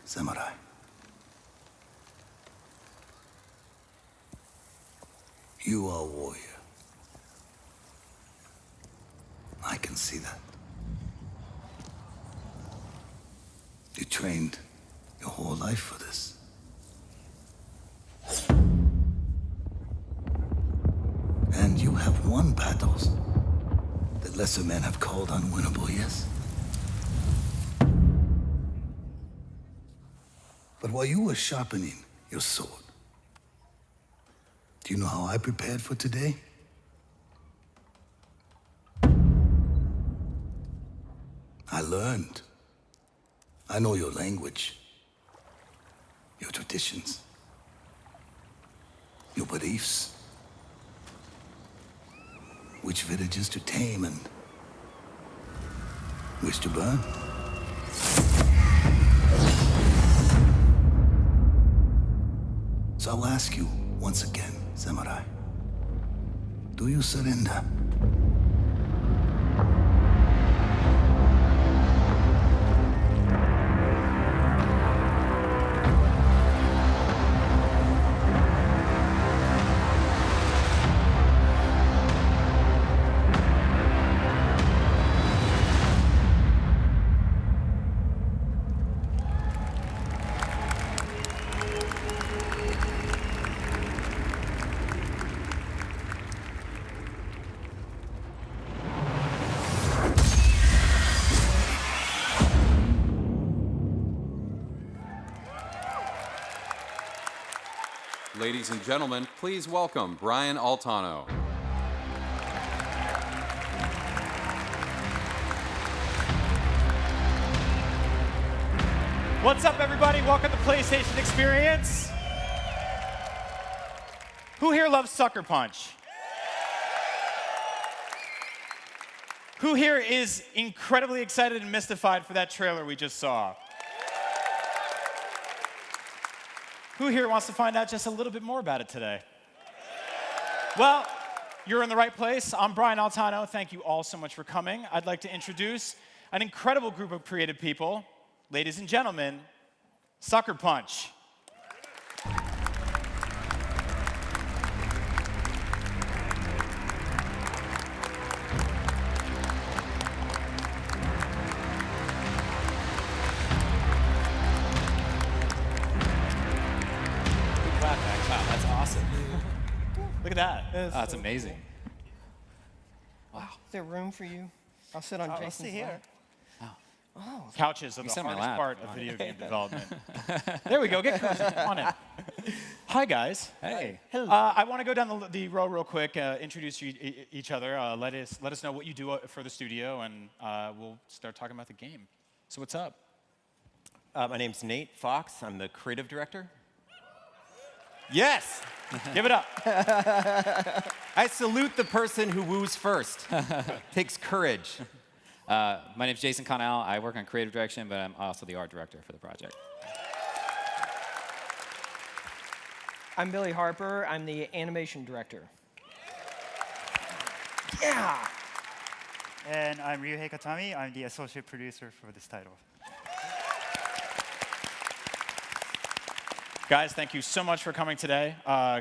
Samurai. You are a warrior. I can see that. You trained your whole life for this. And you have won battles that lesser men have called unwinnable, yes? But while you were sharpening your sword, do you know how I prepared for today? I learned. I know your language, your traditions, your beliefs, which villages to tame and which to burn. So I'll ask you once again, Samurai, do you surrender? Ladies and gentlemen, please welcome Brian Altano. What's up, everybody? Welcome to PlayStation Experience. Who here loves Sucker Punch? Who here is incredibly excited and mystified for that trailer we just saw? Who here wants to find out just a little bit more about it today? Well, you're in the right place. I'm Brian Altano. Thank you all so much for coming. I'd like to introduce an incredible group of creative people. Ladies and gentlemen, Sucker Punch. Wow, that's awesome. Look at that. That's amazing. Wow. Is there room for you? I'll sit on Jason's lap. Couches are the sit on my hardest lap. part of video game development. There we go. Get cozy. Come on in. Hi, guys. Hey. I want to go down the row real quick, introduce each other. Let us know what you do for the studio, and we'll start talking about the game. So what's up? My name's Nate Fox. I'm the creative director. Yes. Give it up. I salute the person who woos first. Takes courage. My name's Jason Connell. I work on creative direction, but I'm also the art director for the project. I'm Billy Harper. I'm the animation director. Yeah. And I'm Ryuhei Katami. I'm the associate producer for this title. Guys, thank you so much for coming today.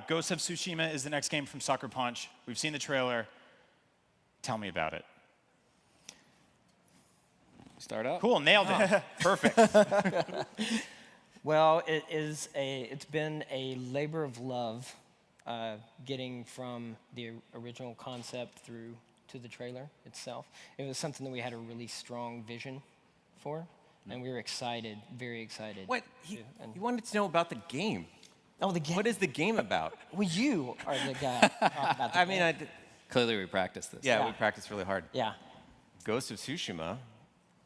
Ghost of Tsushima is the next game from Sucker Punch. We've seen the trailer. Tell me about it. Start up. Cool, nailed it. Perfect. Well, it's been a labor of love getting from the original concept through to the trailer itself. It was something that we had a really strong vision for, and we were excited, very excited. What? You wanted to know about the game. Oh, the game. What is the game about? Well, you are the guy talking about the I mean, game. Clearly, we practiced this. Yeah, Yeah. we practiced really hard. Yeah. Ghost of Tsushima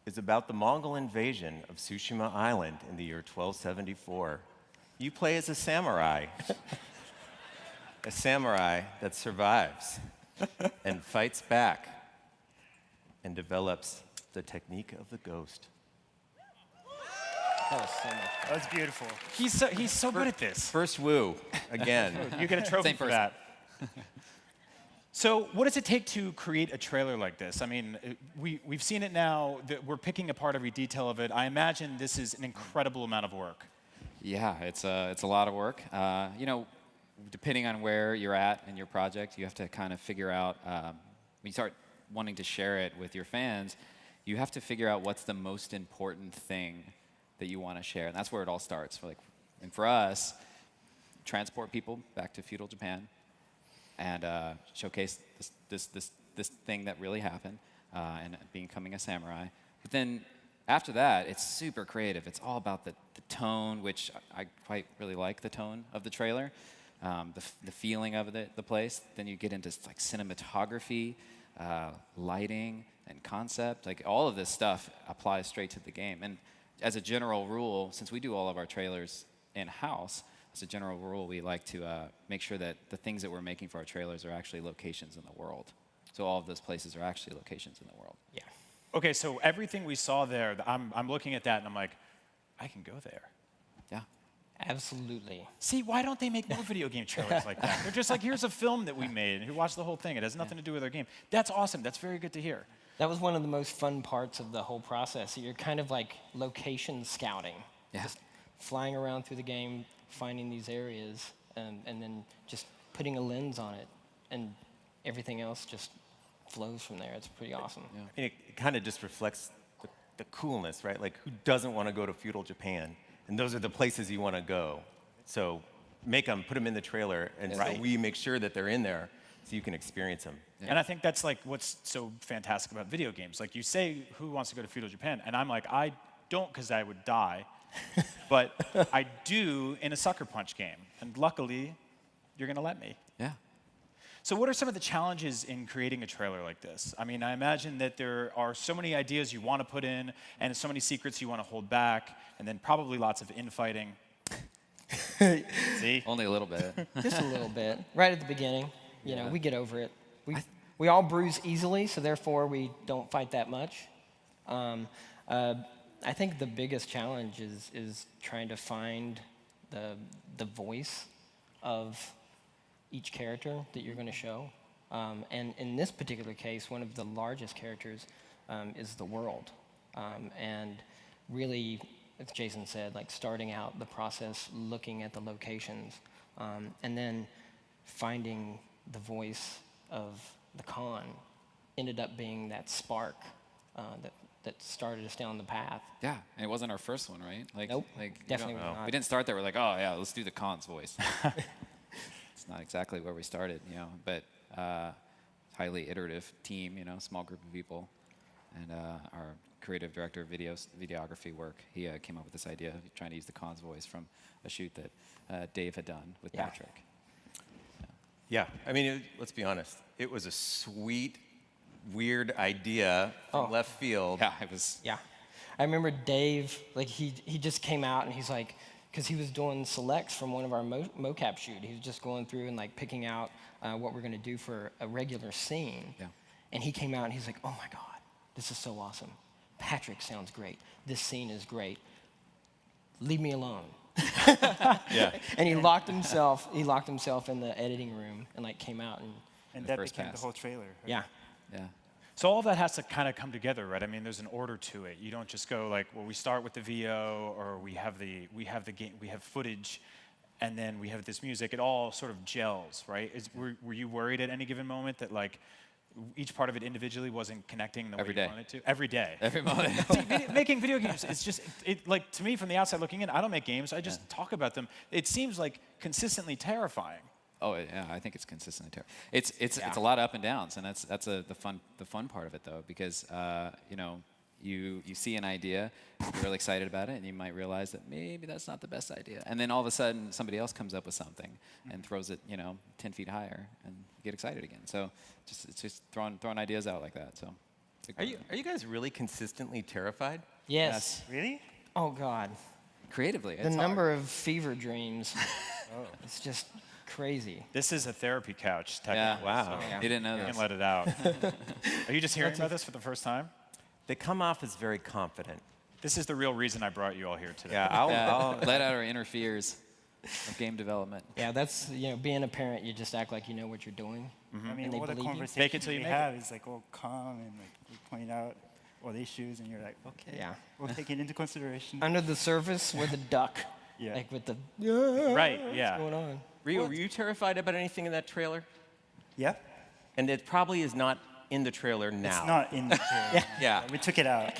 is about the Mongol invasion of Tsushima Island in the year 1274. You play as a samurai that survives and fights back and develops the technique of the ghost. That was so much fun. That was beautiful. He's so good at this. First woo, again. You get a trophy Same for person. that. So, what does it take to create a trailer like this? I mean, we've seen it now. We're picking apart every detail of it. I imagine this is an incredible amount of work. Yeah, it's a lot of work. You know, depending on where you're at in your project, you have to kind of figure out, when you start wanting to share it with your fans, you have to figure out what's the most important thing that you want to share. And that's where it all starts. And for us, transport people back to feudal Japan and showcase this thing that really happened and becoming a samurai. But then after that, it's super creative. It's all about the tone, which I quite really like the tone of the trailer, the feeling of the place. Then you get into like cinematography, lighting, and concept. Like all of this stuff applies straight to the game. And as a general rule, since we do all of our trailers in-house, as a general rule, we like to make sure that the things that we're making for our trailers are actually locations in the world. So all of those places are actually locations in the world. Yeah. Okay, so everything we saw there, I'm looking at that and I'm like, I can go there. Yeah. Absolutely. See, why don't they make more video game trailers like that? They're just like, here's a film that we made, and who watched the whole thing? It has nothing to do with our game. That's awesome. That's very good to hear. That was one of the most fun parts of the whole process. You're kind of like location scouting. Yeah. Just flying around through the game, finding these areas, and then just putting a lens on it, and everything else just flows from there. It's pretty awesome. Yeah. I mean, it kind of just reflects the coolness, right? Like, who doesn't want to go to feudal Japan? And those are the places you want to go. So put them in the trailer, and so we make sure that they're in there so you can experience them. And I think that's like what's so fantastic about video games. Like you say, who wants to go to feudal Japan? And I'm like, I don't because I would die. But I do in a Sucker Punch game. And luckily, you're going to let me. Yeah. So what are some of the challenges in creating a trailer like this? I mean, I imagine that there are so many ideas you want to put in and so many secrets you want to hold back, and then probably lots of infighting. See? Only a little bit. Just a little bit. Right at the beginning, you know, we get over it. We all bruise easily, so therefore we don't fight that much. I think the biggest challenge is trying to find the voice of each character that you're going to show. And in this particular case, one of the largest characters is the world. And really, as Jason said, like starting out the process, looking at the locations, and then finding the voice of the Khan ended up being that spark that started us down the path. Yeah, and it wasn't our first one, right? Like, Nope, you definitely know, not. We didn't start there. We're like, oh yeah, let's do the Khan's voice. It's not exactly where we started, you know, but highly iterative team, you know, small group of people, and our creative director of videography work, he came up with this idea of trying to use the Khan's voice from a shoot that Dave had done with Patrick. Yeah, I mean, let's be honest. It was a sweet, weird idea from left field. Yeah, it was. Yeah. I remember Dave, like he just came out and he's like, because he was doing selects from one of our mocap shoot. He was just going through and like picking out what we're going to do for a regular scene. Yeah. And he came out and he's like, oh my God, this is so awesome. Patrick sounds great. This scene is great. Leave me alone. Yeah. And he locked himself in the editing room and like came out And The that first became pass. the whole trailer. Right? yeah. Yeah. So all of that has to kind of come together, right? I mean, there's an order to it. You don't just go like, well, we start with the VO, or we have the game, we have footage, and then we have this music. It all sort of gels, right? Were you worried at any given moment that like each part of it individually wasn't connecting the Every way day. you wanted to? Every day. Every moment. See, making video games, it's just like to me from the outside looking in. I don't make games. I just talk about them. It seems like consistently terrifying. Oh yeah, I think it's consistently terrible. It's a lot of up and downs, and that's the fun part of it though, because you know, you see an idea, you're really excited about it, and you might realize that maybe that's not the best idea, and then all of a sudden somebody else comes up with something and throws it 10 feet higher, and you get excited again. So it's just throwing ideas out like that. So Are you guys really consistently terrified? Yes. Really? Oh God. creatively? The number of fever dreams. It's just crazy. This is a therapy couch, Yeah. technically. Wow. Yeah. You didn't know You this. can let it out. Are you just hearing about this for the first time? They come off as very confident. This is the real reason I brought you all here today. Yeah, I'll Let out our inner fears of game development. Yeah, that's, being a parent, you just act like you know what you're doing. I mean, And they all the believe you? conversations Fake it till you we make it. have is like all calm and like we point out all the issues, and you're like, okay, Yeah. we'll take it into consideration. Under the surface, we're the duck. Yeah. Like with the, Right, what's yeah. going on? Ryu, were you terrified about anything in that trailer? Yeah, And it probably is not in the trailer now. it's not in the trailer. Yeah. We took it out.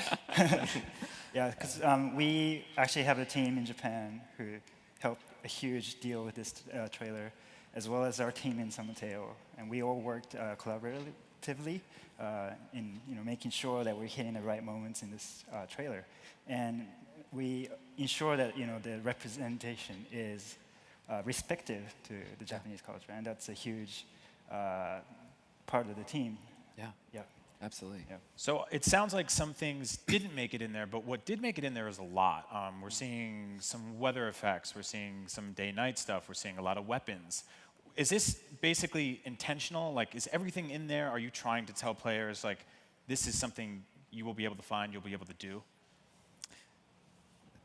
Yeah, because we actually have a team in Japan who helped a huge deal with this trailer, as well as our team in San Mateo, and we all worked collaboratively in making sure that we're hitting the right moments in this trailer, and we ensure that the representation is respective to the Japanese culture, and that's a huge part of the team. Yeah, Yeah. absolutely. Yeah. So it sounds like some things didn't make it in there, but what did make it in there is a lot. We're seeing some weather effects. We're seeing some day-night stuff. We're seeing a lot of weapons. Is this basically intentional? Like, is everything in there? Are you trying to tell players, like, this is something you will be able to find, you'll be able to do?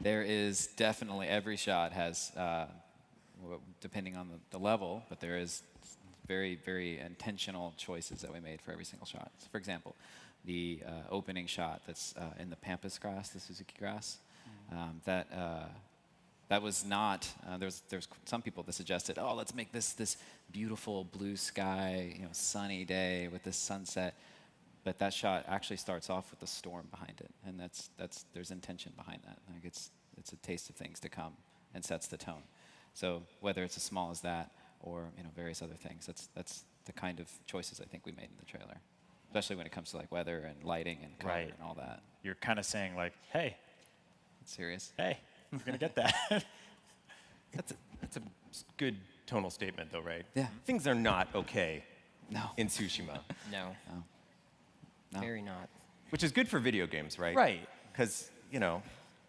There is definitely, every shot has, depending on the level, but there is very, very intentional choices that we made for every single shot. So for example, the opening shot that's in the pampas grass, the Suzuki grass, that was not, there's some people that suggested, oh, let's make this beautiful blue sky, sunny day with this sunset. But that shot actually starts off with a storm behind it, and there's intention behind that. Like it's a taste of things to come and sets the tone. So whether it's as small as that or various other things, that's the kind of choices I think we made in the trailer, especially when it comes to like weather and lighting and color Right. and all that. You're kind of saying, like, hey, It's serious. hey, you're going to get that. That's a good tonal statement, though, right? Yeah. Things are not okay No. in Tsushima, No. No. Very not. which is good for video games, right? Right. Because You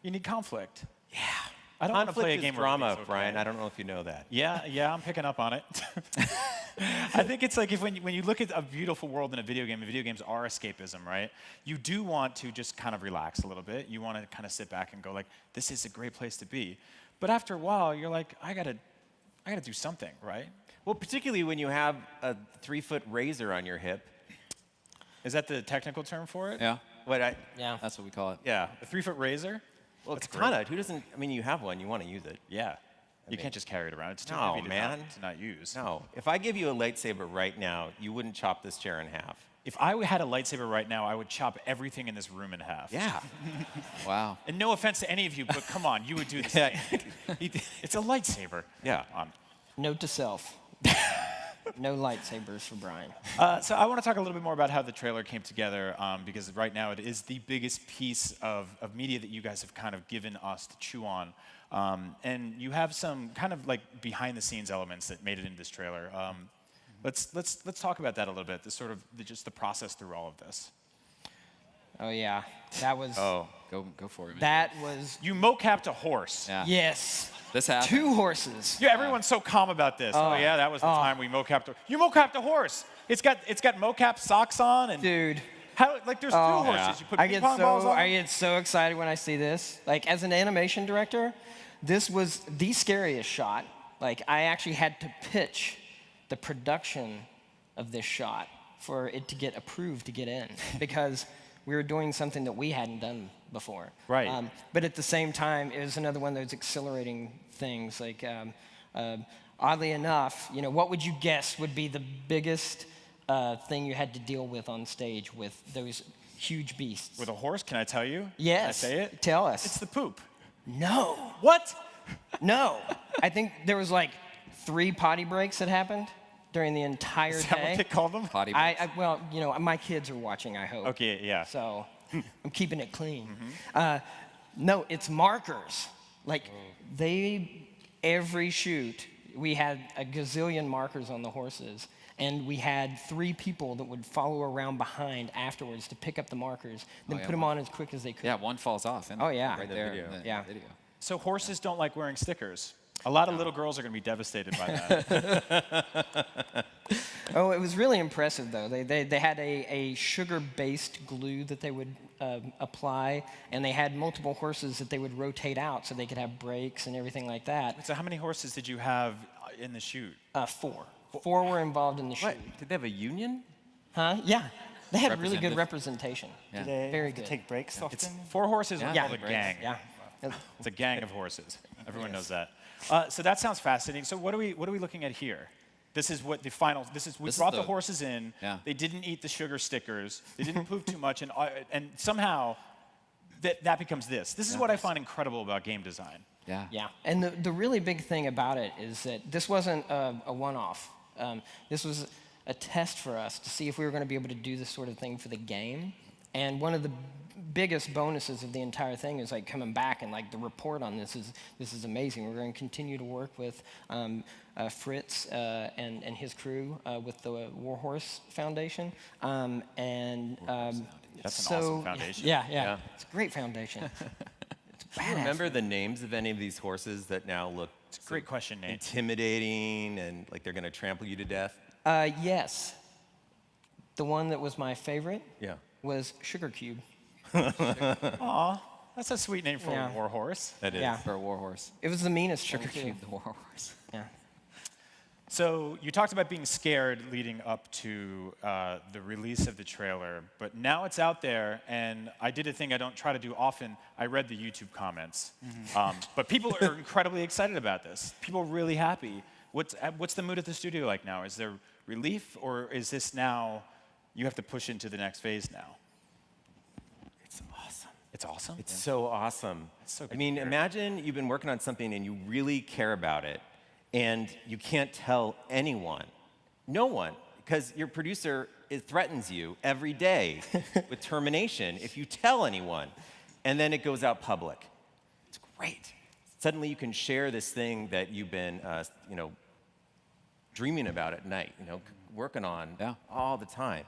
need conflict. yeah, I don't want to conflict play a is game where drama, everything's okay. Brian. I don't know if you know that. Yeah, I'm picking up on it. I think it's like when you look at a beautiful world in a video game, and video games are escapism, right? You do want to just kind of relax a little bit. You want to kind of sit back and go like, this is a great place to be. But after a while, you're like, I gotta do something, right? Well, particularly when you have a 3-foot razor on your hip. Is that the technical term for it? Yeah, Yeah. that's what we call it. Yeah. A 3-foot razor? Well, That's katana. Who doesn't? I mean, you have one. You want to use it. Yeah. You can't just carry it around. It's too No, heavy to man. not use. No. If I give you a lightsaber right now, you wouldn't chop this chair in half. If I had a lightsaber right now, I would chop everything in this room in half. Yeah. Wow. And no offense to any of you, but come on, you would do the same. It's a lightsaber. Yeah. Come on. Note to self. No lightsabers for Brian. So I want to talk a little bit more about how the trailer came together, because right now it is the biggest piece of media that you guys have kind of given us to chew on. And you have some kind of like behind-the-scenes elements that made it into this trailer. Let's talk about that a little bit. Just the process through all of this. Oh yeah, that was. Oh. Go for it, man. That was. You mocapped a horse. Yeah. Yes. This happened. 2 horses. Yeah, everyone's so calm about this. Oh yeah, that was the time we mocapped. You mocapped a horse. It's got mocap socks on and. Dude. How, like there's 2 horses. You put I ping get pong balls on. I get so excited when I see this. Like as an animation director, this was the scariest shot. Like I actually had to pitch the production of this shot for it to get approved to get in because we were doing something that we hadn't done before. Right. But at the same time, it was another one of those exhilarating things. Like oddly enough, what would you guess would be the biggest thing you had to deal with on stage with those huge beasts? With a horse, can I tell you? Yes. Can I say it? Tell us. It's the poop. No. What? No. I think there was like 3 potty breaks that happened during the entire Is that day. what they call them? Potty breaks. Well, my kids are watching, I hope. Okay, yeah. So I'm keeping it clean. No, it's markers. Like every shoot, we had a gazillion markers on the horses. And we had 3 people that would follow around behind afterwards to pick up the markers, then yeah, put them on as quick as they could. Yeah, one falls off. Oh, yeah. Right The there. video. in the Yeah. video. So horses don't like wearing stickers. A lot of little girls are going to be devastated by that. Oh, it was really impressive, though. They had a sugar-based glue that they would apply, and they had multiple horses that they would rotate out so they could have brakes and everything like that. So how many horses did you have in the shoot? 4. 4 were involved in the shoot. What? Did they have a union? Huh? Yeah. They had really good representation. Yeah. Do they Very have to good. take breaks often? It's 4 horses Yeah. are called a gang. Yeah. It's a gang of horses. Everyone knows that. So that sounds fascinating. So what are we looking at here? This is what the final. We brought the horses in. Yeah. They didn't eat the sugar stickers. They didn't poop too much, and somehow that becomes this. This is what I find incredible about game design. Yeah. Yeah, and the really big thing about it is that this wasn't a one-off. This was a test for us to see if we were going to be able to do this sort of thing for the game. And one of the biggest bonuses of the entire thing is like coming back and like the report on this is amazing. We're going to continue to work with Fritz and his crew with the Warhorse Foundation. That's an awesome foundation. Yeah, it's a great foundation. Do you remember the names of any of these horses that now look It's a great question, Nate. intimidating and like they're going to trample you to death? Yes. The one that was my favorite Yeah. was Sugar Cube. Aw, that's a sweet name for Yeah. a war horse. That is. Yeah. For a warhorse. It was the meanest Sugar one, too. Cube, the warhorse. Yeah. So you talked about being scared leading up to the release of the trailer, but now it's out there, and I did a thing I don't try to do often. I read the YouTube comments, but people are incredibly excited about this. People are really happy. What's the mood at the studio like now? Is there relief, or is this now you have to push into the next phase now? It's awesome. It's awesome. It's so awesome. so good I mean, to hear. imagine you've been working on something and you really care about it, and you can't tell anyone, no one, because your producer threatens you every day with termination if you tell anyone, and then it goes out public. It's great. Suddenly you can share this thing that you've been, dreaming about at night, working on all the time,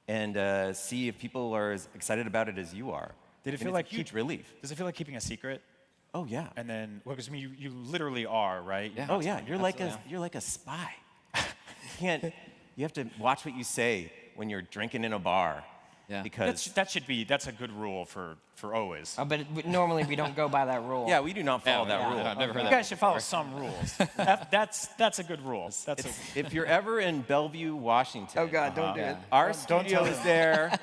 and see if people are as excited about it as you are. Did it And feel it's like a huge relief? Does it feel like keeping a secret? Oh yeah. And then, well, because I mean, you literally are, right? Yeah. Oh yeah, you're like a spy. You have to watch what you say when you're drinking in a bar. Yeah. Because That's a good rule for always. But normally we don't go by that rule. yeah, we do not follow that rule. I've never heard You that. guys should follow some rules. That's a good rule. If you're ever in Bellevue, Washington, Oh God, don't do it. our studio is there.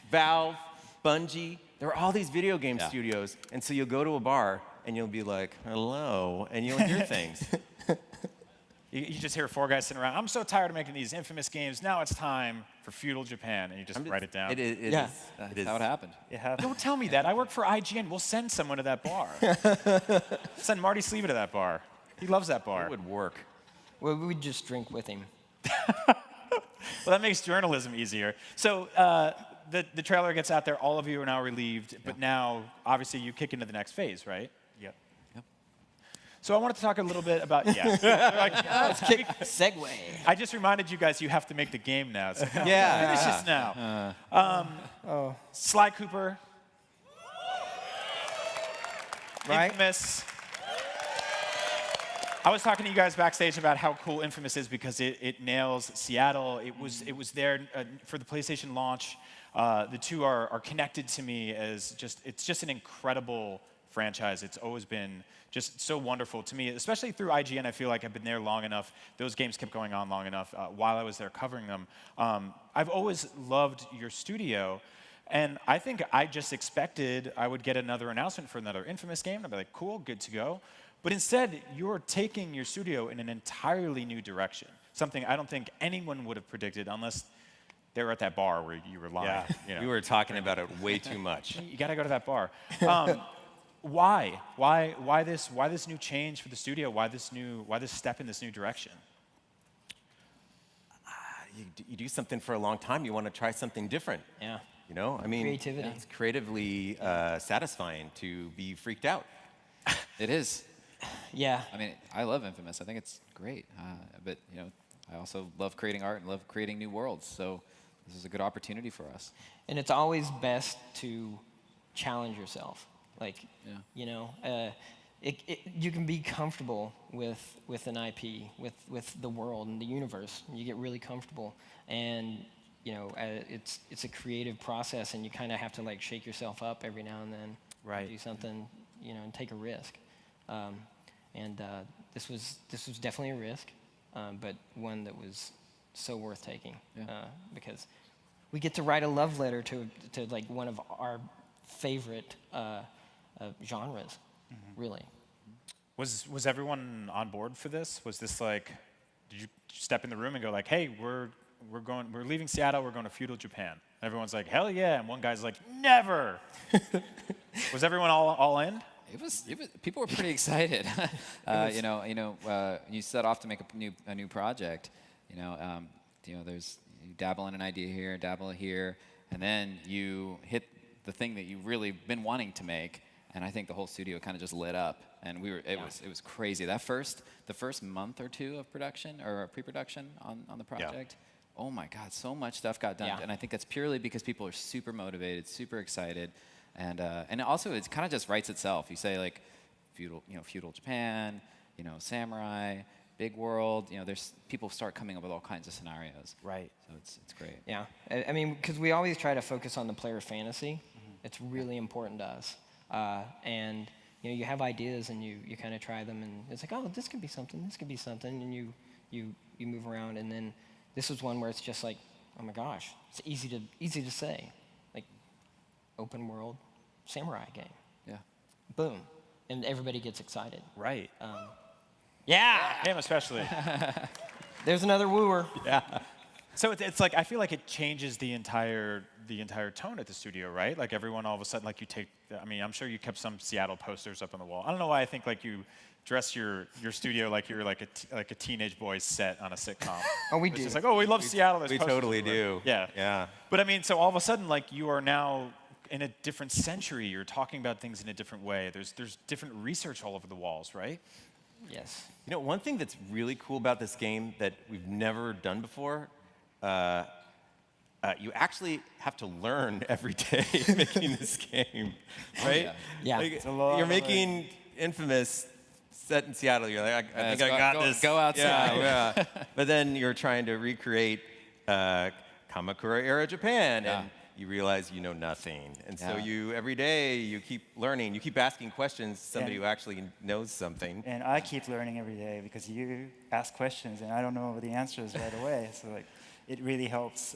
Valve, Bungie, there are all these video game studios, and so you'll go to a bar and you'll be like, "Hello," and you'll hear things. You just hear 4 guys sitting around. I'm so tired of making these infamous games. Now it's time for feudal Japan, and you just write it down. It is. Yeah. It is. How it happened. It happened. Don't tell me that. I work for IGN. We'll send someone to that bar. Send Marty Sleva to that bar. He loves that bar. It would work. Well, we just drink with him. Well, that makes journalism easier. So the trailer gets out there. All of you are now relieved, but now, obviously, you kick into the next phase, right? Yep. So I wanted to talk a little bit about, Segue. I just reminded you guys you have to make the game now. So Yeah. finish this now. Sly Cooper. Right? Infamous. I was talking to you guys backstage about how cool Infamous is because it nails Seattle. It was there for the PlayStation launch. The two are connected to me as it's just an incredible franchise. It's always been just so wonderful to me, especially through IGN. I feel like I've been there long enough. Those games kept going on long enough while I was there covering them. I've always loved your studio. And I think I just expected I would get another announcement for another Infamous game. I'd be like, cool, good to go. But instead, you're taking your studio in an entirely new direction, something I don't think anyone would have predicted unless they were at that bar where you were lying. Yeah. We were talking about it way too much. You got to go to that bar. Why? Why this new change for the studio? Why this step in this new direction? You do something for a long time, you want to try something different. Yeah. I mean, Creativity. it's creatively satisfying to be freaked out. It is. Yeah. I mean, I love Infamous. I think it's great. But, I also love creating art and love creating new worlds. So this is a good opportunity for us. And it's always best to challenge yourself. Like, you can be comfortable with an IP, with the world and the universe. You get really comfortable, and it's a creative process, and you kind of have to like shake yourself up every now and then, Right. do something, and take a risk. This was definitely a risk, but one that was so worth taking, because we get to write a love letter to like one of our favorite genres, really. Was everyone on board for this? Was this like, did you step in the room and go like, hey, we're leaving Seattle, we're going to feudal Japan? And everyone's like, hell yeah, and one guy's like, never. Was everyone all in? It was. People were pretty excited. You set off to make a new project. There's you dabble in an idea here, dabble here, and then you hit the thing that you really been wanting to make. And I think the whole studio kind of just lit up, and it was crazy. The first month or two of production or pre-production on the project. Oh my God, so much stuff got done, and I think that's purely because people are super motivated, super excited. And also it kind of just writes itself. You say like feudal Japan, samurai, big world. There's people start coming up with all kinds of scenarios. Right. So it's great. Yeah, I mean, because we always try to focus on the player fantasy. It's really important to us. And you have ideas and you kind of try them, and it's like, oh, this could be something. This could be something, and you move around. And then this was one where it's just like, oh my gosh, it's easy to say. Open world samurai game. Yeah. Boom. And everybody gets excited. Right. Yeah. Him especially. There's another wooer. Yeah. So it's like, I feel like it changes the entire tone at the studio, right? Like everyone all of a sudden, like I'm sure you kept some Seattle posters up on the wall. I don't know why I think like you dress your studio like you're like a teenage boy's set on a sitcom. Oh, we it's do. Just like, oh, we love Seattle. We totally do. Yeah. Yeah. But I mean, so all of a sudden, like you are now in a different century. You're talking about things in a different way. There's different research all over the walls, right? Yes. One thing that's really cool about this game that we've never done before, you actually have to learn every day making this game, right? Yeah. Like, It's a lot you're of making Infamous set in Seattle. You're like, I think I got this. Go outside. Yeah. But then you're trying to recreate Kamakura era Japan, and you realize you know nothing. And so every day you keep learning. You keep asking questions to somebody who actually knows something. And I keep learning every day because you ask questions and I don't know the answers right away. So like, it really helps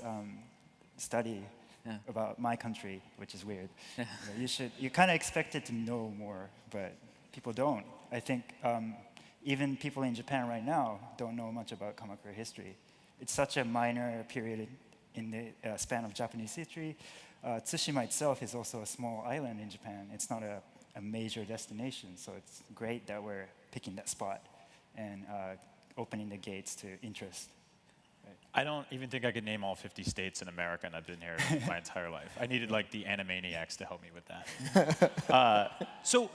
study about my country, which is weird. You kind of expected to know more, but people don't. I think even people in Japan right now don't know much about Kamakura history. It's such a minor period in the span of Japanese history. Tsushima itself is also a small island in Japan. It's not a major destination, so it's great that we're picking that spot and opening the gates to interest. I don't even think I could name all 50 states in America, and I've been here my entire life. I needed like the Animaniacs to help me with that. Shout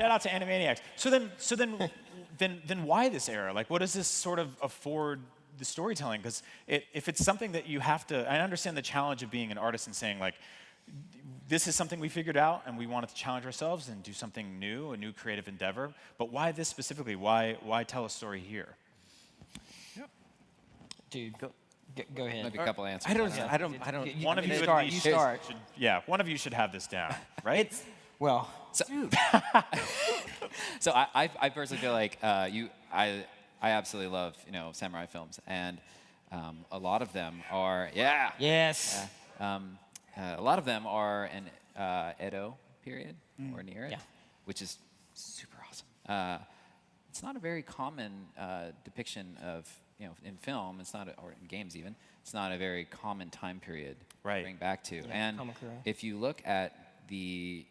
out to Animaniacs. So then why this era? Like, what does this sort of afford the storytelling? Because if it's something that you have to, I understand the challenge of being an artist and saying like, this is something we figured out and we wanted to challenge ourselves and do something new, a new creative endeavor. But why this specifically? Why tell a story here? Dude, go ahead. Maybe a couple answers. I don't. One of you start, at least you start. one of you should have this down, right? Well, So I personally feel like I absolutely love samurai films, and a lot of them are yes. a lot of them are in Edo period or near it, which is super awesome. It's not a very common depiction of in film. It's not or in games even. It's not a very common time period to bring back to. And Kamakura. if you look at the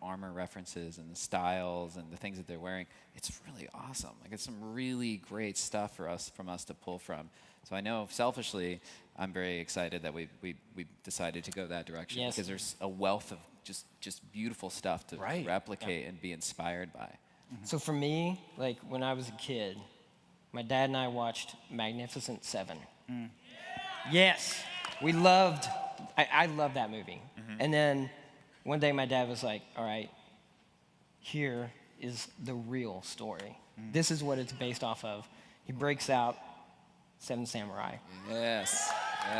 armor references and the styles and the things that they're wearing, it's really awesome. Like it's some really great stuff from us to pull from. So I know selfishly, I'm very excited that we decided to go that direction because there's a wealth of just beautiful stuff to replicate and be inspired by. So for me, like when I was a kid, my dad and I watched Magnificent Seven. Yes, we loved. I loved that movie. And then one day my dad was like, "All right, here is the real story. This is what it's based off of. He breaks out Seven Samurai. Yes.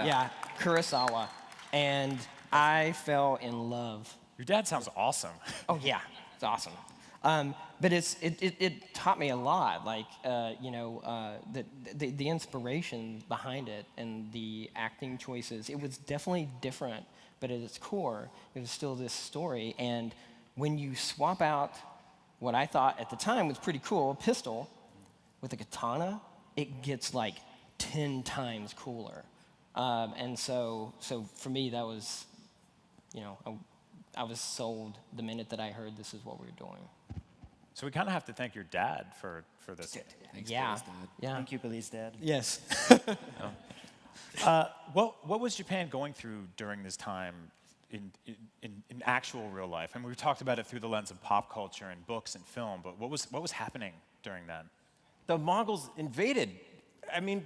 Yeah, Kurosawa. And I fell in love. Your dad sounds awesome. Oh yeah, it's awesome. But it taught me a lot, like the inspiration behind it and the acting choices. It was definitely different, but at its core, it was still this story. And when you swap out what I thought at the time was pretty cool, a pistol, with a katana, it gets like 10 times cooler. And so for me, that was, I was sold the minute that I heard this is what we were doing. So we kind of have to thank your dad for this. Thanks, Yeah. Billy's dad. Yeah. Thank you, Billy's dad. Yes. What was Japan going through during this time in actual real life? I mean, we've talked about it through the lens of pop culture and books and film, but what was happening during then? The Mongols invaded. I mean,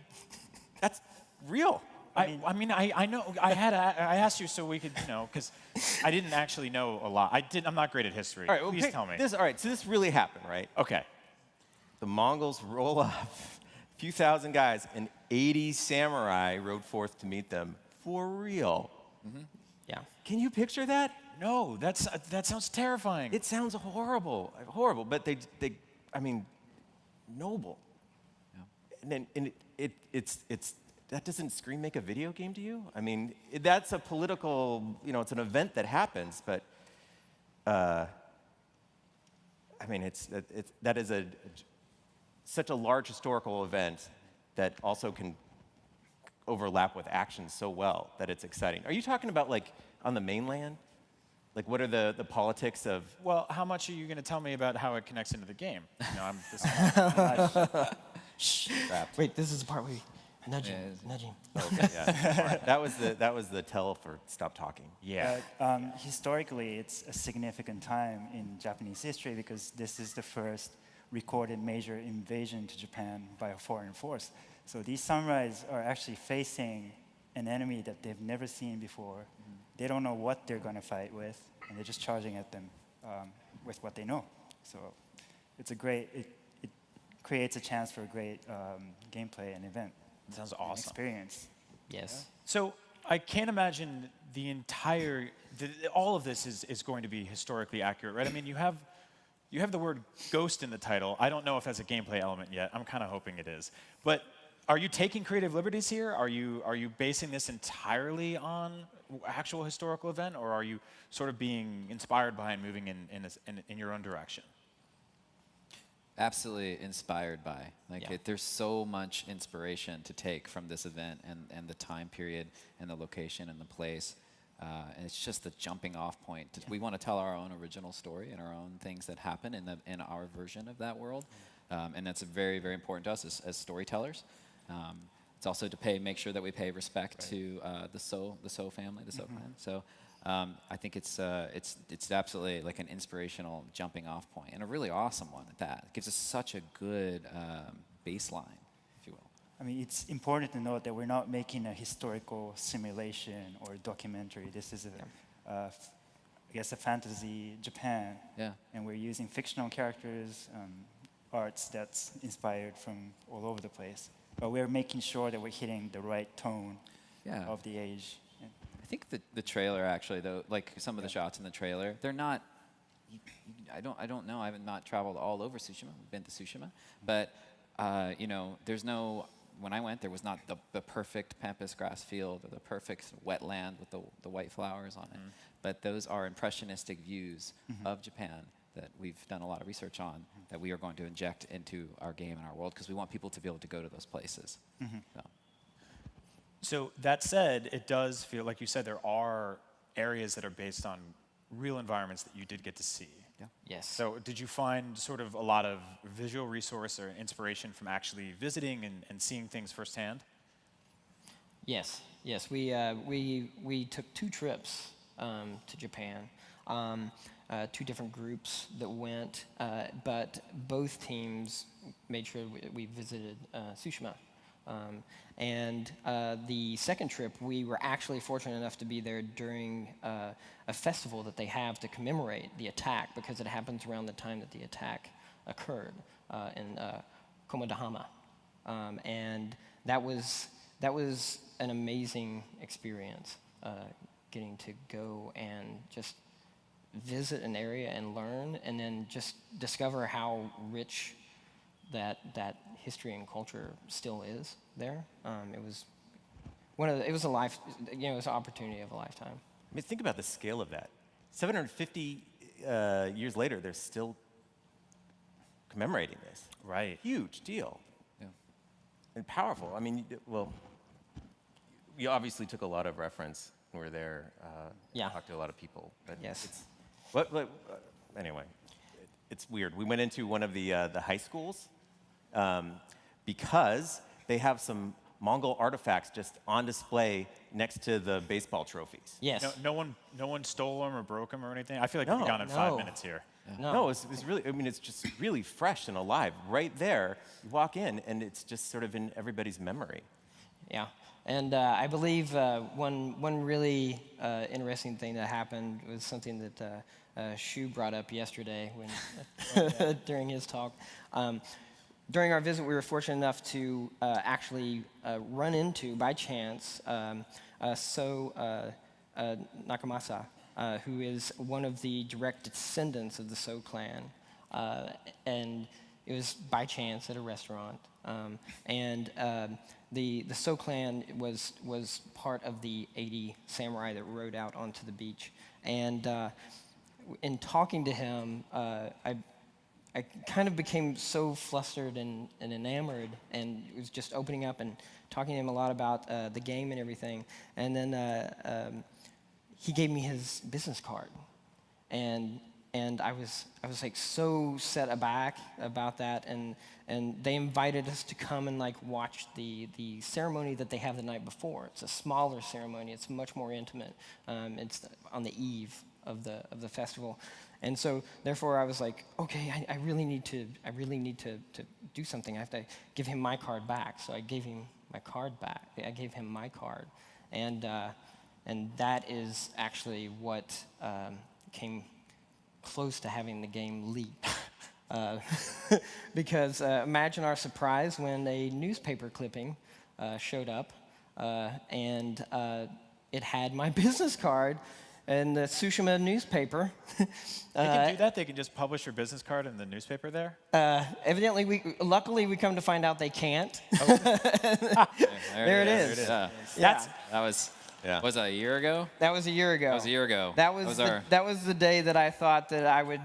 that's real. I mean, I know. I asked you so we could, because I didn't actually know a lot. I'm not great at history. All right, well, Please tell me. All right, so this really happened, right? Okay. The Mongols roll up, a few thousand guys, and 80 samurai rode forth to meet them for real. Yeah. Can you picture that? No, that sounds terrifying. It sounds horrible, but they I mean, noble. Yeah. And it's that doesn't scream make a video game to you? I mean, that's a political, it's an event that happens, but I mean, that is such a large historical event that also can overlap with action so well that it's exciting. Are you talking about like on the mainland? Like what are the politics of? Well, how much are you going to tell me about how it connects into the game? Shh. Wait, this is the part where you nudge him. Okay, yeah. That was the tell for stop talking. Yeah. Historically, it's a significant time in Japanese history because this is the first recorded major invasion to Japan by a foreign force. So these samurais are actually facing an enemy that they've never seen before. They don't know what they're going to fight with, and they're just charging at them with what they know. So it's it creates a chance for a great gameplay and event. Sounds awesome. Experience. Yes. So I can't imagine all of this is going to be historically accurate, right? I mean, you have the word ghost in the title. I don't know if that's a gameplay element yet. I'm kind of hoping it is. But are you taking creative liberties here? Are you basing this entirely on actual historical event, or are you sort of being inspired by and moving in your own direction? Absolutely inspired by. Yeah. There's so much inspiration to take from this event and the time period and the location and the place. And it's just the jumping off point. Yeah. We want to tell our own original story and our own things that happen in our version of that world. And that's very, very important to us as storytellers. It's also to make sure that we pay respect to the So family, the So clan. So I think it's absolutely like an inspirational jumping off point, and a really awesome one at that. It gives us such a good baseline, if you will. I mean, it's important to note that we're not making a historical simulation or documentary. This is I guess a fantasy Japan. Yeah. And we're using fictional characters, arts that's inspired from all over the place. But we're making sure that we're hitting the right tone of the age. I think the trailer actually, though, like some of the shots in the trailer, they're not. I don't know. I have not traveled all over Tsushima. I've been to Tsushima, but there's no. When I went, there was not the perfect pampas grass field or the perfect wetland with the white flowers on it. But those are impressionistic views of Japan that we've done a lot of research on, that we are going to inject into our game and our world, because we want people to be able to go to those places. So that said, it does feel, like you said, there are areas that are based on real environments that you did get to see. Yeah. Yes. So did you find sort of a lot of visual resource or inspiration from actually visiting and seeing things firsthand? Yes. We took 2 trips to Japan. 2 different groups that went, but both teams made sure we visited Tsushima. And the second trip, we were actually fortunate enough to be there during a festival that they have to commemorate the attack, because it happens around the time that the attack occurred in Komodahama. And that was an amazing experience, getting to go and just visit an area and learn, and then just discover how rich that history and culture still is there. It was it was an opportunity of a lifetime. I mean, think about the scale of that. 750 years later, they're still commemorating this. Right. Huge deal. Yeah. And powerful. I mean, well, we obviously took a lot of reference when we were there. Yeah. Talked to a lot of people. But Yes. Anyway, it's weird. We went into one of the high schools because they have some Mongol artifacts just on display next to the baseball trophies. Yes. No one stole them or broke them or anything? I feel like we've No. gone in 5 minutes here. No, it's really, I mean, it's just really fresh and alive. Right there, you walk in, and it's just sort of in everybody's memory. Yeah, and I believe one really interesting thing that happened was something that Shu brought up yesterday when during his talk. During our visit, we were fortunate enough to actually run into, by chance, Nakamasa, who is one of the direct descendants of the So clan. And it was by chance at a restaurant. The So clan was part of the 80 samurai that rode out onto the beach. And in talking to him, I kind of became so flustered and enamored, and was just opening up and talking to him a lot about the game and everything. And then he gave me his business card, and I was like so set aback about that. And they invited us to come and like watch the ceremony that they have the night before. It's a smaller ceremony. It's much more intimate. It's on the eve of the festival. And so, therefore, I was like, okay, I really need to do something. I have to give him my card back. So I gave him my card back. I gave him my card, and that is actually what came close to having the game leaked. Because imagine our surprise when a newspaper clipping showed up, and it had my business card. And the Tsushima newspaper. They can do that? They can just publish your business card in the newspaper there? Evidently, luckily, we come to find out they can't. There it is. Yeah. Yeah. That was, Yeah. was that a year ago? That was a year ago. That was a year ago. That was the day that I thought that I would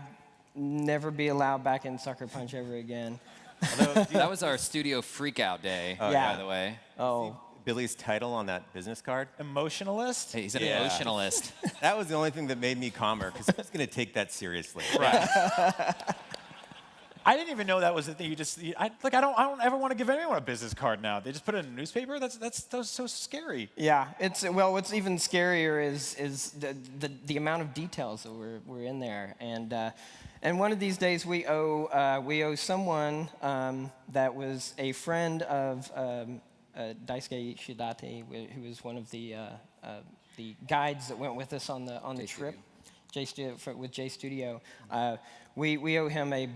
never be allowed back in Sucker Punch ever again. That was our studio freakout day, Yeah. by the way. Oh. Billy's title on that business card, Emotionalist? Hey, he's an Yeah. emotionalist. that was the only thing that made me calmer, because I was going to take that seriously. Right. I didn't even know that was a thing. I don't ever want to give anyone a business card now. They just put it in a newspaper? That's so scary. Yeah, what's even scarier is the amount of details that were in there, and one of these days we owe someone that was a friend of Daisuke Shidate, who was one of the guides that went with us on the trip. With J Studio, we owe him a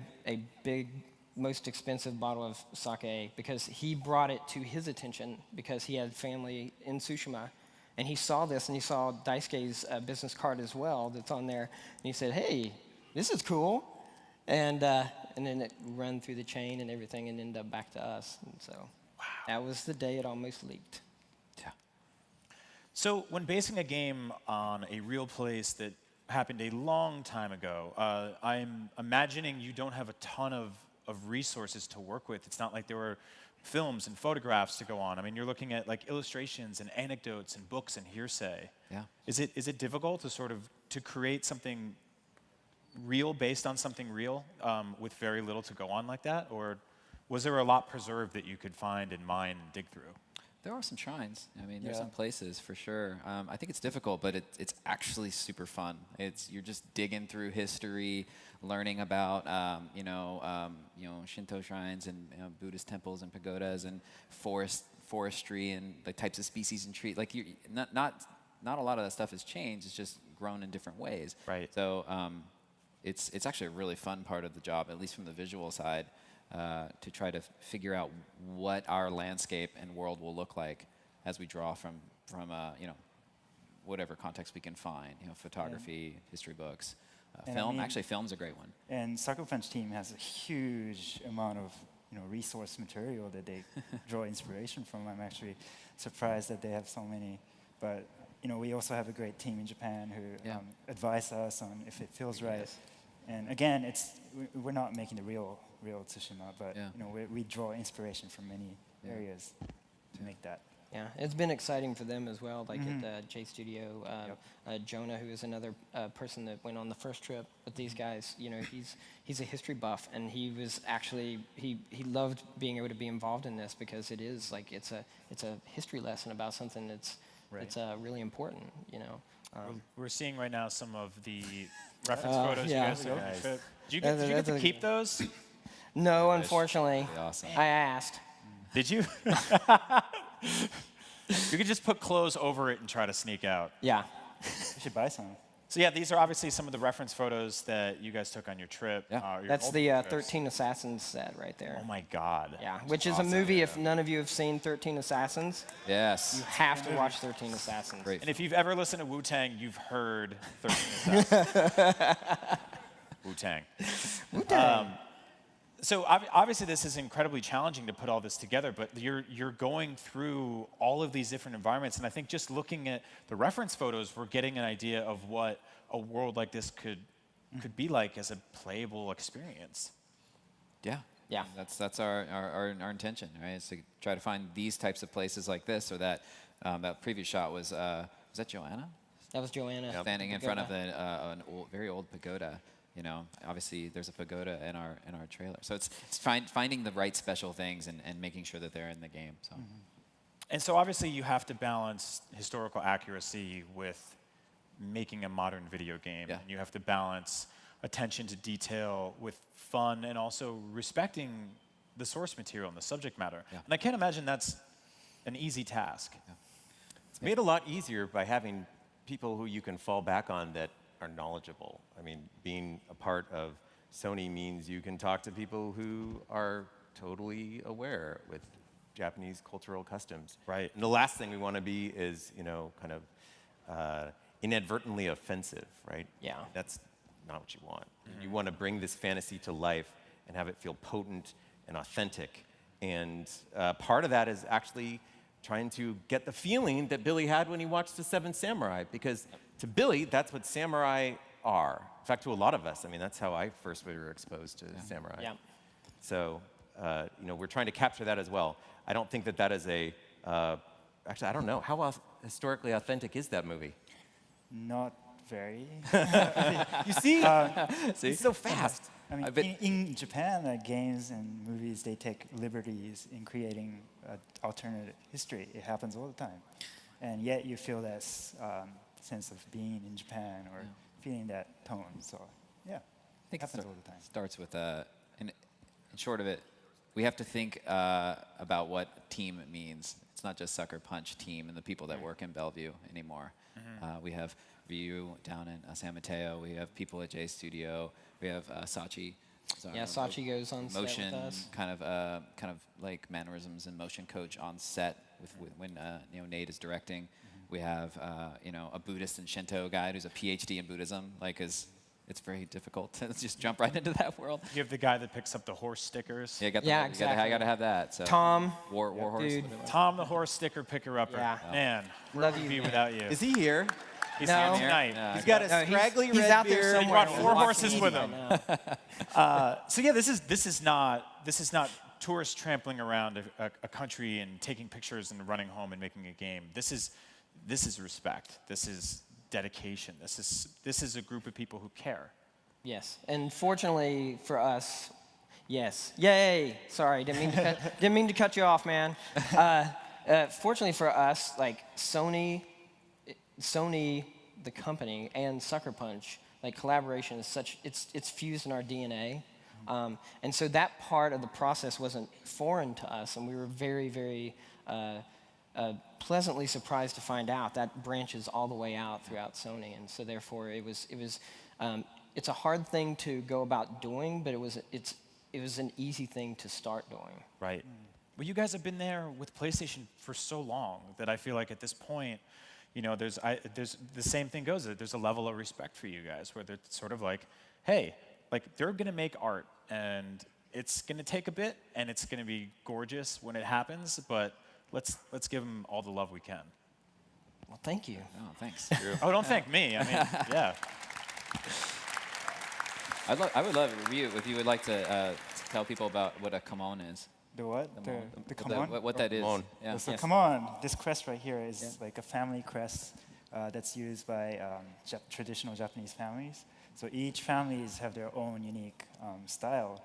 big, most expensive bottle of sake, because he brought it to his attention because he had family in Tsushima, and he saw this, and he saw Daisuke's business card as well that's on there, and he said, "Hey, this is cool," and then it ran through the chain and everything, and ended up back to us, and so that was the day it almost leaked. Yeah. So when basing a game on a real place that happened a long time ago, I'm imagining you don't have a ton of resources to work with. It's not like there were films and photographs to go on. I mean, you're looking at like illustrations and anecdotes and books and hearsay. Yeah. Is it difficult to create something real based on something real with very little to go on like that? Or was there a lot preserved that you could find and mine and dig through? There are some shrines. I mean, there's some places for sure. I think it's difficult, but it's actually super fun. You're just digging through history, learning about Shinto shrines and Buddhist temples and pagodas and forestry and the types of species and trees. Like not a lot of that stuff has changed. It's just grown in different ways. Right. So it's actually a really fun part of the job, at least from the visual side, to try to figure out what our landscape and world will look like as we draw from you know, whatever context we can find. You know, photography, history books, film. Actually, film's a great one. And Sucker Punch team has a huge amount of resource material that they draw inspiration from. I'm actually surprised that they have so many. But we also have a great team in Japan who advise us on if it feels right. Yes. And again, we're not making the real Tsushima, but we draw inspiration from many areas to make that. Yeah, it's been exciting for them as well, like at J Studio. Jonah, who is another person that went on the first trip with these guys, he's a history buff, and he was actually, he loved being able to be involved in this because it is like, it's a history lesson about something that's really important, We're seeing right now some of the reference photos you guys took on the trip. Did you get to keep those? No, unfortunately. Awesome. I asked. Did you? You could just put clothes over it and try to sneak out. Yeah. We should buy some. So yeah, these are obviously some of the reference photos that you guys took on your trip. Yeah. Your That's the ultimate trips. 13 Assassins set right there. Oh my God. Yeah, which is a movie, if none of you have seen 13 Assassins, Yes. you have to watch 13 Assassins. Great. And if you've ever listened to Wu-Tang, you've heard 13 Assassins. Wu-Tang. Wu-Tang. So obviously this is incredibly challenging to put all this together, but you're going through all of these different environments, and I think just looking at the reference photos, we're getting an idea of what a world like this could be like as a playable experience. Yeah. Yeah. That's our intention, right? Is to try to find these types of places like this, or that previous shot was that Joanna? That was Joanna. Standing in front of an very old pagoda. Obviously there's a pagoda in our trailer. So it's finding the right special things and making sure that they're in the game. So. And so obviously you have to balance historical accuracy with making a modern video game. Yeah. And you have to balance attention to detail with fun and also respecting the source material and the subject matter. Yeah. And I can't imagine that's an easy task. Yeah. It's made a lot easier by having people who you can fall back on that are knowledgeable. I mean, being a part of Sony means you can talk to people who are totally aware with Japanese cultural customs. Right. And the last thing we want to be is, kind of inadvertently offensive, right? Yeah. That's not what you want. You want to bring this fantasy to life and have it feel potent and authentic. And part of that is actually trying to get the feeling that Billy had when he watched The Seven Samurai, because to Billy, that's what samurai are. In fact, to a lot of us, I mean, that's how I first were exposed to samurai. Yeah. So, we're trying to capture that as well. I don't think that is a, actually, I don't know, how historically authentic is that movie? Not very. You see? It's so fast. I mean, in Japan, games and movies, they take liberties in creating alternate history. It happens all the time. And yet you feel that sense of being in Japan or feeling that tone. So, yeah, it happens all the time. Starts with, in short of it, we have to think about what team it means. It's not just Sucker Punch team and the people that work in Bellevue anymore. We have Ryu down in San Mateo. We have people at J Studio. We have Sachi. Yeah, Sachi goes on set motion, with us. kind of like mannerisms and motion coach on set when Nate is directing. We have a Buddhist and Shinto guy who's a PhD in Buddhism. It's very difficult to just jump right into that world. You have the guy that picks up the horse stickers. Yeah, Exactly. I got to have that. So Tom. War horse. Dude. Tom, the horse sticker picker-upper. Yeah. Man, Love where would you, we be man. without you? Is he here? He's No. here tonight. He's got a No, scraggly he's red out there beard. He brought somewhere. 4 horses with him. No. So yeah, this is not tourists trampling around a country and taking pictures and running home and making a game. This is respect. This is dedication. This is a group of people who care. Yes, and fortunately for us, yes. Yay! Sorry, didn't mean to cut you off, man. Fortunately for us, Sony, the company, and Sucker Punch, collaboration is it's fused in our DNA. And so that part of the process wasn't foreign to us, and we were very, very pleasantly surprised to find out that branches all the way out throughout Sony. And so therefore, it's a hard thing to go about doing, but it was an easy thing to start doing. Right. Well, you guys have been there with PlayStation for so long that I feel like at this point, there's the same thing goes. There's a level of respect for you guys where they're sort of like, hey, like they're gonna make art and it's gonna take a bit and it's gonna be gorgeous when it happens, but let's give them all the love we can. Well, thank you. Oh, thanks. Oh, don't thank me. I mean, yeah. I would love it if you would like to tell people about what a kimono is. The what? The kimono? What that is. Yeah. So kimono, this crest right here is like a family crest that's used by traditional Japanese families. So each families have their own unique style.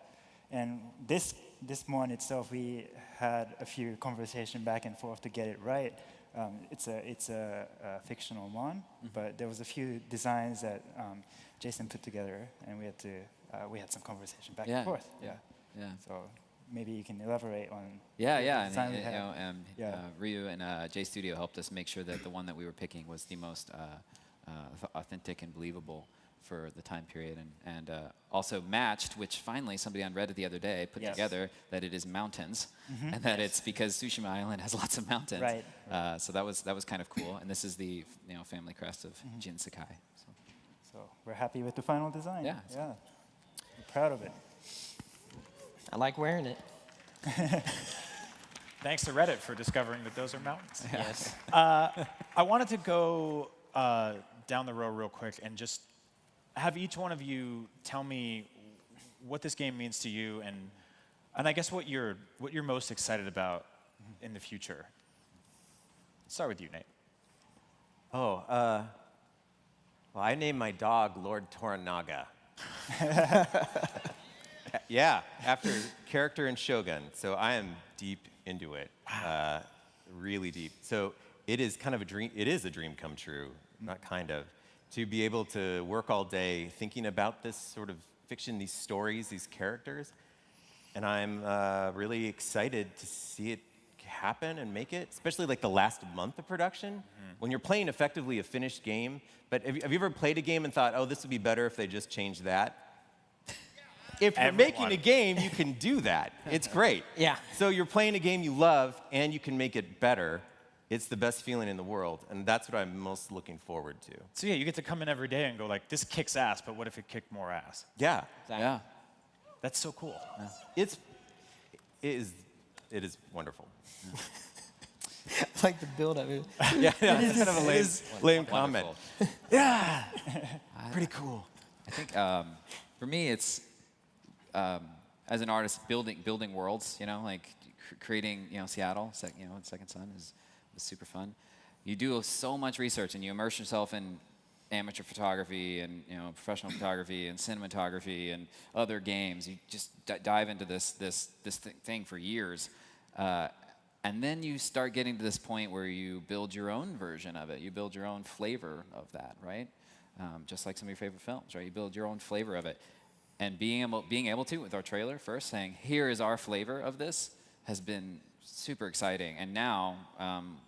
And this mon itself, we had a few conversations back and forth to get it right. It's a fictional mon, but there was a few designs that Jason put together, and we had some conversation back and forth. Yeah. So maybe you can elaborate on. And Ryu and J Studio helped us make sure that the one that we were picking was the most authentic and believable for the time period, and also matched, which finally somebody on Reddit the other day put together, that it is mountains, and that it's because Tsushima Island has lots of mountains. Right. So that was kind of cool, and this is the family crest of Jin Sakai. So we're happy with the final design. Yeah. We're proud of it. I like wearing it. Thanks to Reddit for discovering that those are mountains. Yes. I wanted to go down the row real quick and just have each one of you tell me what this game means to you, and I guess what you're most excited about in the future. Start with you, Nate. Oh, well, I named my dog Lord Toranaga. Yeah, after character in Shogun. So I am deep into it, really deep. So it is kind of a dream. It is a dream come true, not kind of, to be able to work all day thinking about this sort of fiction, these stories, these characters. And I'm really excited to see it happen and make it, especially like the last month of production, when you're playing effectively a finished game. But have you ever played a game and thought, oh, this would be better if they just changed that? If you're making a game, you can do that. It's great. Yeah. So you're playing a game you love, and you can make it better. It's the best feeling in the world, and that's what I'm most looking forward to. So yeah, you get to come in every day and go like, this kicks ass, but what if it kicked more ass? Yeah. Yeah. That's so cool. It is wonderful. I like the build of it. Yeah, it's kind of a lame comment. Wonderful. Yeah. Pretty cool. I think for me, it's as an artist building worlds. Like creating Seattle. Second Son was super fun. You do so much research and you immerse yourself in amateur photography and professional photography and cinematography and other games. You just dive into this thing for years. And then you start getting to this point where you build your own version of it. You build your own flavor of that, right? Just like some of your favorite films, right? You build your own flavor of it. And being able to, with our trailer first, saying, here is our flavor of this, has been super exciting. And now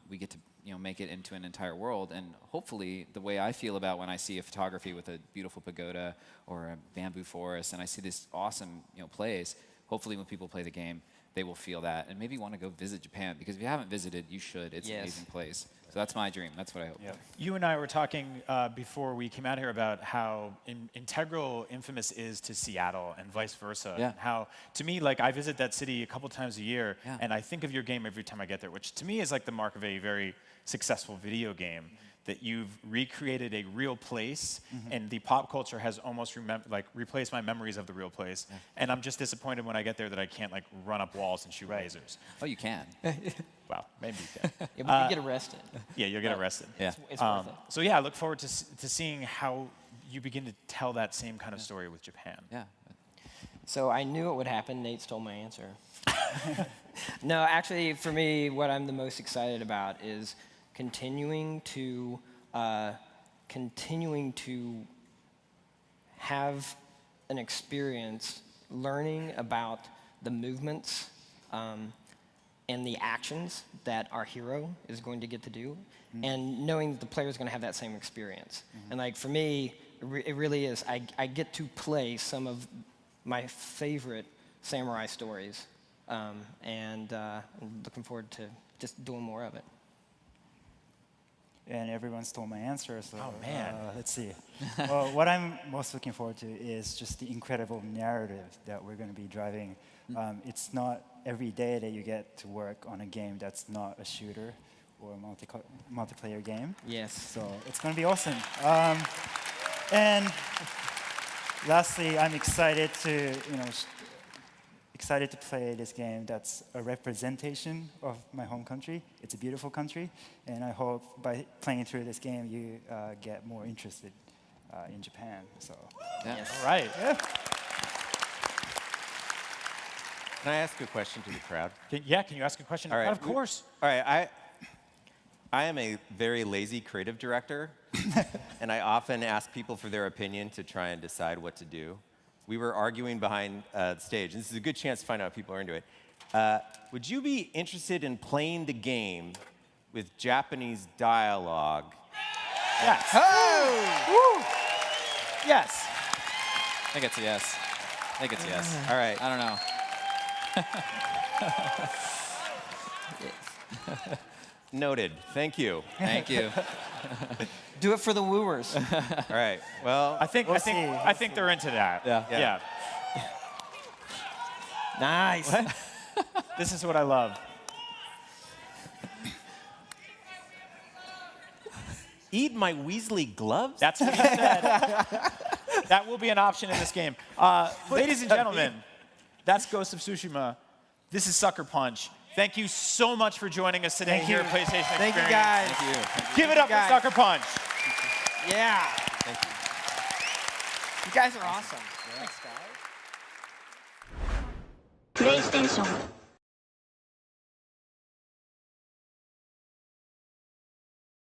we get to make it into an entire world. And hopefully, the way I feel about when I see a photography with a beautiful pagoda or a bamboo forest, and I see this awesome place, hopefully when people play the game, they will feel that and maybe want to go visit Japan, because if you haven't visited, you should. It's an amazing place. So that's my dream. That's what I hope. Yeah. You and I were talking before we came out here about how integral Infamous is to Seattle and vice versa. Yeah. And how, to me, like I visit that city a couple times a year, and I think of your game every time I get there, which to me is like the mark of a very successful video game. That you've recreated a real place, and the pop culture has almost replaced my memories of the real place. Yeah. And I'm just disappointed when I get there that I can't like run up walls and shoot lasers. Oh, you can. Well, maybe you can. Yeah, but you get arrested. Yeah, you'll get arrested. Yeah. It's worth it. So yeah, I look forward to seeing how you begin to tell that same kind of story with Japan. Yeah. So I knew it would happen. Nate stole my answer. No, actually, for me, what I'm the most excited about is continuing to have an experience learning about the movements and the actions that our hero is going to get to do, and knowing that the player is going to have that same experience. And like for me, it really is. I get to play some of my favorite samurai stories, and I'm looking forward to just doing more of it. And everyone stole my answer, so Oh, man. Let's see. Well, what I'm most looking forward to is just the incredible narrative that we're going to be driving. It's not every day that you get to work on a game that's not a shooter or a multiplayer game. Yes. So it's going to be awesome. And lastly, I'm excited to, excited to play this game that's a representation of my home country. It's a beautiful country, and I hope by playing through this game, you get more interested in Japan. So, Yes. All right. Can I ask a question to the crowd? Can you ask a question? All right. Of course. All right, I am a very lazy creative director, and I often ask people for their opinion to try and decide what to do. We were arguing behind the stage, and this is a good chance to find out if people are into it. Would you be interested in playing the game with Japanese dialogue? Yes. Woo! Yes. I think it's a yes. I think it's a yes. All right. I don't know. Noted. Thank you. Thank you. Do it for the wooers. All right. Well, I think they're into that. Yeah. Nice. This is what I love. eat my Weasley gloves? That's what he said. That will be an option in this game. Ladies and gentlemen, that's Ghost of Tsushima. This is Sucker Punch. Thank you so much for joining us today here at PlayStation Experience. Thank you, guys. Thank you. Give it up for Sucker Punch. Yeah. Thank you. You guys are awesome. Thanks, guys. プレイステーション